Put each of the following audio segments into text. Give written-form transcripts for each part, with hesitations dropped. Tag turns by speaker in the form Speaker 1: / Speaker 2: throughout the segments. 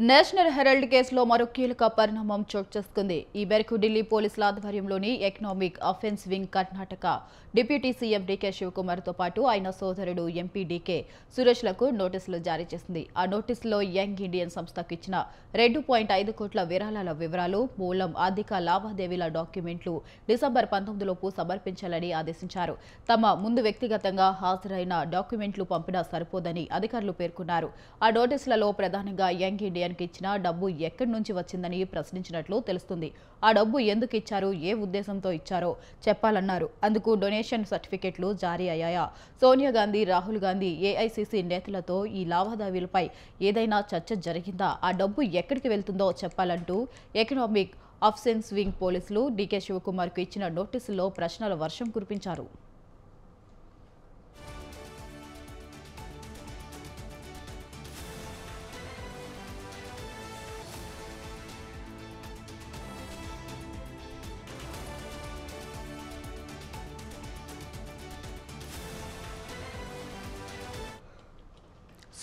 Speaker 1: National Herald కేసులో మరో కీలక పరిణామం చోటు చేసుకుంది. ఈ మేరకు ఢిల్లీ పోలీసుల ఆధ్వర్యంలోని economic offence wing Karnataka deputy CM DK శివకుమార్తో పాటు ఆయన సోదరుడు ఎంపీ డీకే సురేష్లకు నోటీసులు జారీ చేసింది. ఆ నోటీసులో యంగ్ ఇండియన్ సంస్థకు ఇచ్చిన 2.5 కోట్ల విరాళాల వివరాలు, మూలం ఆర్థిక లావాదేవీల డాక్యుమెంట్లు డిసెంబర్ 19లోపు సమర్పించాలని ఆదేశించారు. తమ ముందు వ్యక్తిగతంగా హాజరైన డాక్యుమెంట్లు పంపినా సరిపోదని అధికారులు పేర్కొన్నారు. ఆ నోటీసులలో ప్రధానంగా యంగ్ ఇండియన్ ఇచ్చిన డబ్బు ఎక్కడి నుంచి వచ్చిందని ప్రశ్నించినట్లు తెలుస్తుంది. ఆ డబ్బు ఎందుకు ఇచ్చారు, ఏ ఉద్దేశంతో ఇచ్చారో చెప్పాలన్నారు. అందుకు డొనేషన్ సర్టిఫికెట్లు జారీ అయ్యాయా? సోనియా గాంధీ, రాహుల్ గాంధీ, ఏఐసీసీ నేతలతో ఈ లావాదేవీలపై ఏదైనా చర్చ జరిగిందా? ఆ డబ్బు ఎక్కడికి వెళ్తుందో చెప్పాలంటూ ఎకనామిక్ అఫెన్స్ వింగ్ పోలీసులు డీకే శివకుమార్కు ఇచ్చిన నోటీసుల్లో ప్రశ్నల వర్షం కురిపించారు.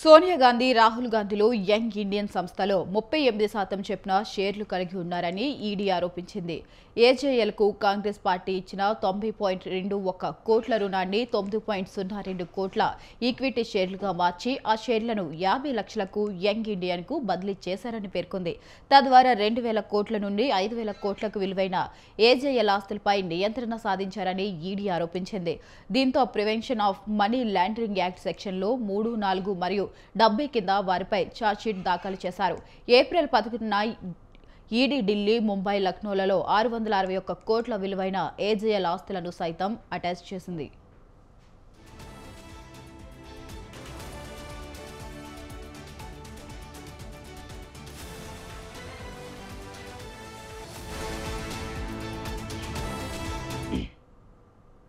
Speaker 1: సోనియా గాంధీ, రాహుల్ గాంధీలు యంగ్ ఇండియన్ సంస్థలో 38% చొప్పున షేర్లు కలిగి ఉన్నారని ఈడీ ఆరోపించింది. ఏజేఎల్కు కాంగ్రెస్ పార్టీ ఇచ్చిన 90.21 కోట్ల రుణాన్ని 9.02 కోట్ల ఈక్విటీ షేర్లుగా మార్చి ఆ షేర్లను 50 లక్షలకు యంగ్ ఇండియన్కు బదిలీ చేశారని పేర్కొంది. తద్వారా 2,000 కోట్ల నుండి 5,000 కోట్లకు విలువైన ఏజేఎల్ ఆస్తులపై నియంత్రణ సాధించారని ఈడీ ఆరోపించింది. దీంతో prevention of money laundering act సెక్షన్లు 3, 4 మరియు 70 కింద వారిపై ఛార్జ్షీట్ దాఖలు చేశారు. ఏప్రిల్ 11న ఈడీ ఢిల్లీ, ముంబై, లక్నోలలో 661 కోట్ల విలువైన ఏజేఎల్ ఆస్తులను సైతం అటాచ్ చేసింది.